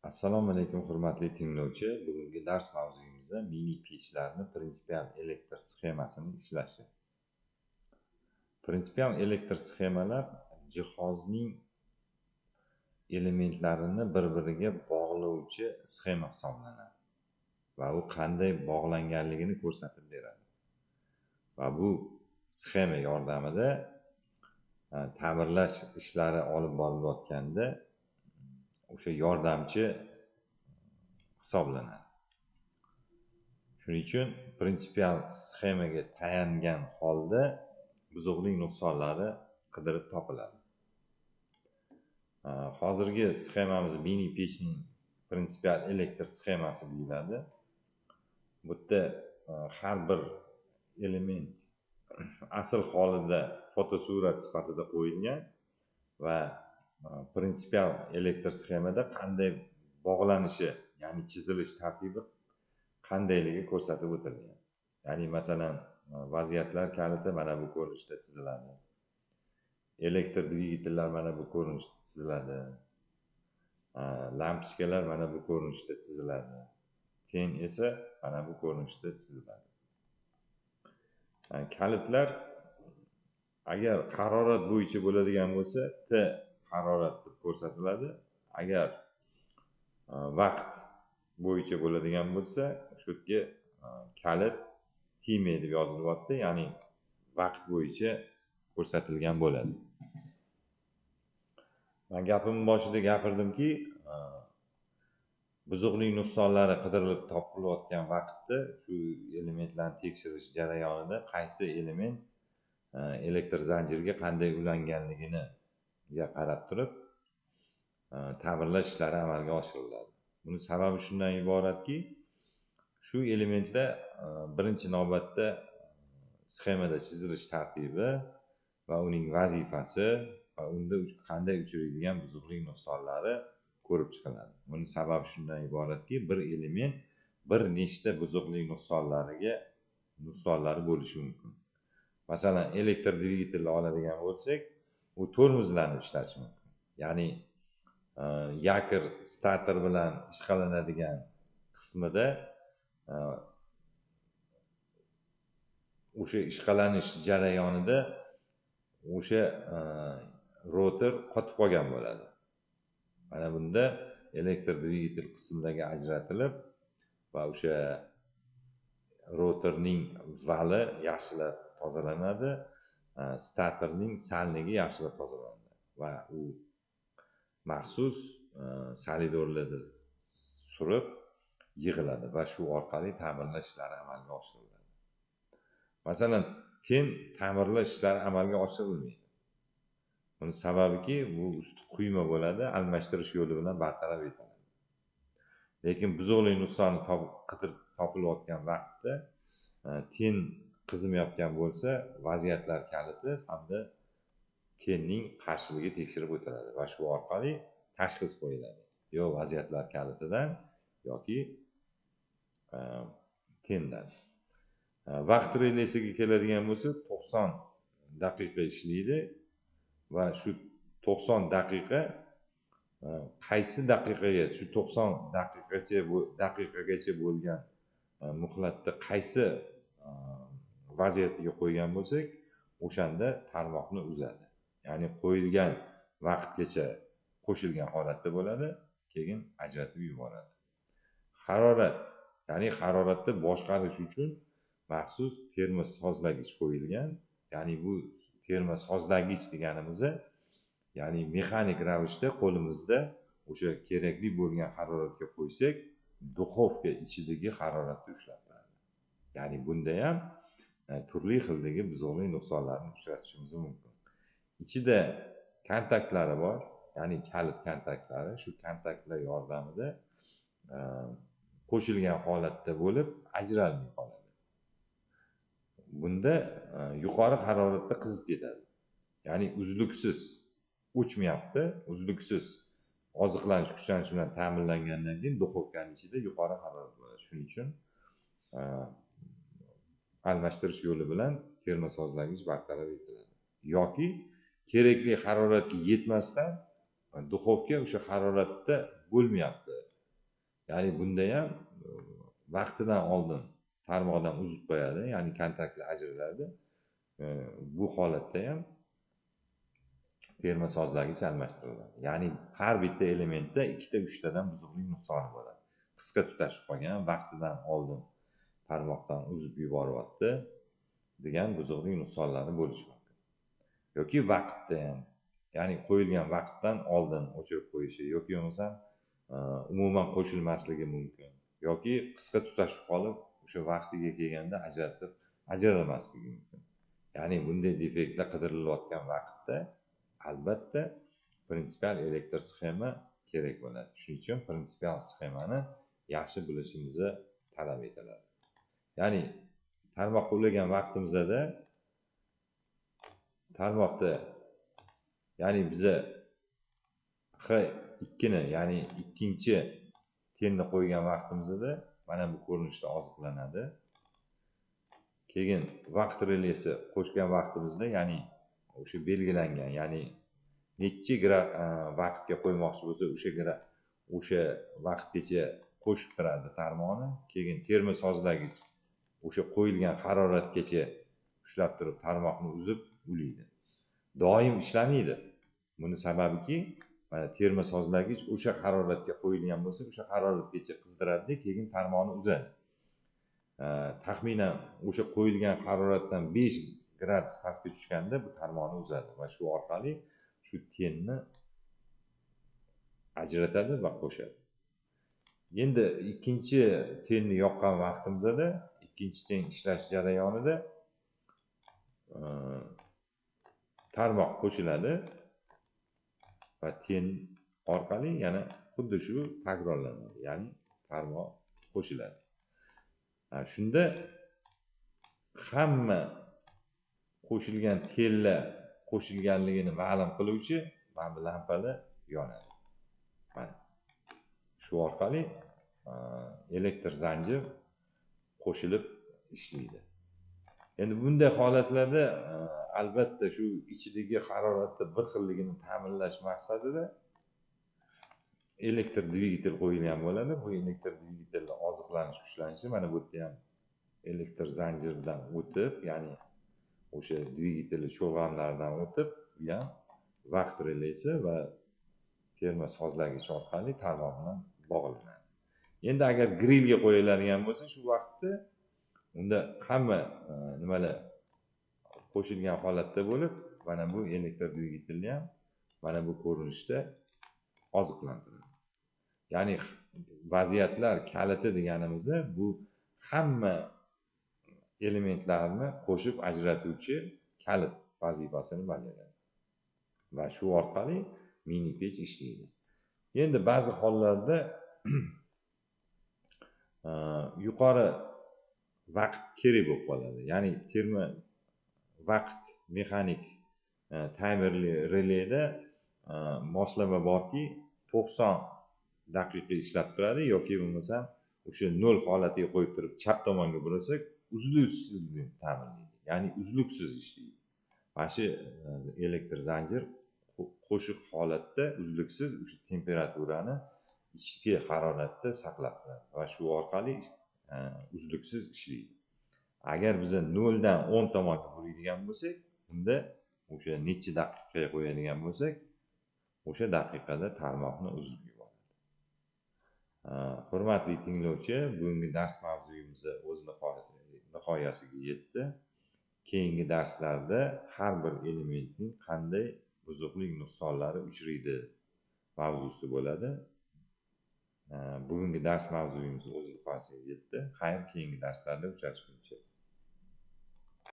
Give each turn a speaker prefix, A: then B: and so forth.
A: Assalomu alaykum hurmatli tinglovchi. Bugungi dars mavzuyimizda mini pechlarni prinsipial elektr sxemasini ishlashi. Prinsipial elektr sxemalar jihozning elementlarini bir-biriga bog'lovchi sxema hisoblanadi va u qanday bog'langanligini ko'rsatib beradi. Va bu sxema yordamida ta'mirlash ishlari olib borilayotganda o'sha yordamchi hisoblanadi. Shuning uchun prinsipial sxemaga tayangan holda buzuqlik nuqsonlari qidirib topiladi. Hozirgi sxemamiz mini pechning prinsipial elektr sxemasi deyiladi. Bu yerda har bir element asl holida fotosurat sifatida qo'yilgan va prinsipial elektr sxemada qanday bog'lanishi, ya'ni chizilish tartibi qandayligi ko'rsatib o'tilgan. Ya'ni masalan, vaziyatlar kaliti mana bu ko'rinishda chiziladi. Elektr dvigatellar mana bu ko'rinishda chiziladi. Lampochkalar mana bu ko'rinishda chiziladi. Keyin esa mana bu ko'rinishda chiziladi. Kalitlar agar harorat bo'yicha bo'ladigan bo'lsa, T harorat deb ko'rsatiladi. Agar vaqt bo'yicha bo'ladigan bo'lsa, shu yerga kalit time deb yozilyapti, ya'ni vaqt bo'yicha ko'rsatilgan bo'ladi. Men gapimning boshida gapirdimki, buzuqlik nuqsonlari qidirilib topilayotgan vaqtda shu elementlarni tekshirish jarayonida qaysi element elektr zanjiriga qanday ulanganligini qarab turib ta'mirlash ishlari amalga oshiriladi. Buning sababi shundan iboratki, shu elementlar birinchi navbatda sxemada chizilish tartibi va uning vazifasi va unda qanday uchraydigan buzuqlik nuqsonlari ko'rib chiqiladi. Buning sababi shundan iboratki, bir element bir nechta buzuqlik nuqsonlari bo'lishi mumkin. Masalan, elektr dvigatelni oladigan bo'lsak, u tormozlanib ishlashi mumkin. Ya'ni yakir stator bilan ishg'olanadigan qismida o'sha ishg'olanish jarayonida o'sha rotor qotib qolgan bo'ladi. Mana bunda elektr dvigatel qismdagi ajratilib va o'sha rotorning vali yaxshilab tozalanadi, statorning salnigi yaxshilab tozalanadi va u maxsus solidorlarda surib yig'iladi va shu orqali ta'mirlash ishlari amalga oshiriladi. Masalan, keyin ta'mirlash ishlari amalga oshirilmaydi. Buning sababiki, bu usti quyma bo'ladi, almashtirish yo'li bilan bartaraf etiladi. Lekin buzuqlik nuqsoni qidirib topilayotgan vaqtda ten qizimayotgan bo'lsa, vaziyatlar kaliti hamda tenning qarshiligi tekshirib o'tiladi va shu orqali tashxis qo'yiladi. Yo vaziyatlar kalitidan yoki tendan. Vaqt relesiga keladigan bo'lsa, 90 daqiqa ishlaydi va shu 90 daqiqa qaysi daqiqaga, shu 90 daqiqagacha bo'lgan muhlatda qaysi vaziyatiga qo'ygan bo'lsak, o'shanda tarmoqni uzadi. Ya'ni qo'yilgan vaqtgacha qo'shilgan holatda bo'ladi, keyin ajratib yuboradi. Harorat, ya'ni haroratni boshqarish uchun maxsus termosozlagich qo'yilgan. Ya'ni bu termosozlagich deganimiz, ya'ni mexanik ravishda qo'limizda o'sha kerakli bo'lgan haroratga qo'ysak, duxovka ichidagi haroratni ushlab turadi. Ya'ni bunda ham turli xildagi buzuqlik nuqsonlarini uchratishimiz mumkin. Ichida kontaktlari bor, ya'ni kalit kontaktlari, shu kontaktlar yordamida qo'shilgan holatda bo'lib ajralmay qoladi. Bunda yuqori haroratda qizib ketadi. Ya'ni uzluksiz o'chmayapti, uzluksiz oziqlanish, kuchlanish bilan ta'minlangandan keyin duxovkaning ichida yuqori harorat bo'ladi. Shuning uchun almashtirish yo'li bilan termosozlagich bartaraf etiladi. Yoki kerakli haroratga yetmasdan duxovka o'sha haroratda bo'lmayapti, Ya'ni bunda ham vaqtidan oldin tarmoqdan uzib qo'yadi, ya'ni kontaktlar ajraladi. Bu holatda ham terma sozlagich almashtiriladi. Ya'ni har bitta elementda 2 ta 3 tadan buzuqlik nuqsoni bo'ladi. Qisqa tutashib qolgan, vaqtidan oldin tarmoqdan uzib yuboryapti degan buzuqlik nuqsonlari bo'lishi mumkin. Yoki vaqtda ham, ya'ni qo'yilgan vaqtdan oldin o'chirib qo'yishi yoki bo'lmasam umuman qo'shilmasligi mumkin. Yoki qisqa tutashib qolib, o'sha vaqtiga kelganda ajralmasligi mumkin. Ya'ni bunday defektlar qidirilayotgan vaqtda albatta prinsipial elektr sxema kerak bo'ladi. Shuning uchun prinsipial sxemani yaxshi bilishimizni talab etiladi. Ya'ni tarmoqqa ulagan vaqtimizda tarmoqda, ya'ni biza H2 ni, ya'ni ikkinchi tenni qo'ygan vaqtimizda mana bu ko'rinishda oziqlanadi. Keyin vaqt relesi qo'shgan vaqtimizda, ya'ni o'sha belgilangan, ya'ni necha vaqtga qo'ymoqchi bo'lsa, o'sha vaqtgacha qo'shib turadi tarmoqni. Keyin terma sozlagich o'sha qo'yilgan haroratgacha ushlab turib tarmoqni uzib ulaydi. Doim ishlamaydi. Buni sababiki, mana terma sozlagich o'sha haroratga qo'yilgan bo'lsa, o'sha haroratgacha qizdiradi, keyin tarmoqni uzadi. Taxminan o'sha qo'yilgan haroratdan 5 gradus pastga tushganda bu tarmoqni uzadi va shu orqali shu tenni ajratadi va qo'shadi. Endi ikkinchi tenni yoqqan vaqtimizda, ikkinchi ten ishlash jarayonida tarmoq qo'shiladi va ten orqali yana xuddi shu takrorlanadi, ya'ni tarmoq qo'shiladi. Shunda hamma qo'shilgan tenlar qo'shilganligini ma'lum qiluvchi mana bu lampalar yonadi. Mana shu orqali elektr zanjir qo'shilib ishlaydi. Endi bunday holatlarda albatta shu ichidagi haroratni bir xilligini ta'minlash maqsadida elektr dvigatel qo'yilgan bo'ladi. Bu elektr dvigatellar oziqlanish kuchlanishi mana bu yerda ham elektr zanjirdan o'tib, ya'ni o'sha dvigatel cho'g'amlaridan o'tib, bu ham vaqt relesi va terma sozlagich orqali tarmoq bilan bog'lanadi. Endi agar grillga qo'yiladigan bo'lsa, shu vaqtda unda hamma nimalar qo'shilgan holatda bo'lib, mana bu elektr dvigatelni ham mana bu ko'rinishda oziqlantiradi. Ya'ni vaziyatlar kaliti deganimiz bu hamma elementlarni qo'shib ajratuvchi kalit vazifasini bajaradi va shu orqali mini pech ishlaydi. Endi ba'zi hollarda yuqori vaqt kerak bo'lib qoladi. Ya'ni terma vaqt mexanik timerli releda moslama borki 90 daqiqa ishlab turadi yoki bo'lmasa o'sha 0 holatiga qo'yib turib chap tomonga burasak uzluksizlikni ta'minlaydi. Ya'ni uzluksiz ishlaydi. Mana shu elektr zanjir qo'shiq holatda uzluksiz o'sha temperaturani ichki haroratda saqlab turadi va shu orqali uzluksiz ishlaydi. Agar biz 0 dan 10 tomonga buradigan bo'lsak, unda o'sha necha daqiqaga qo'yadigan bo'lsak, o'sha daqiqada tarmoqni uzib yuboradi. Hurmatli tinglovchi, bugungi dars mavzuyimiz o'z nihoyasiga yetdi. Keyingi darslarda har bir elementning qanday buzuqlik nuqsonlari uchraydi mavzusi bo'ladi. Bugungi dars mavzuyimiz o'z nihoyasiga yetdi. Xayr, keyingi darslarda uchrashguncha.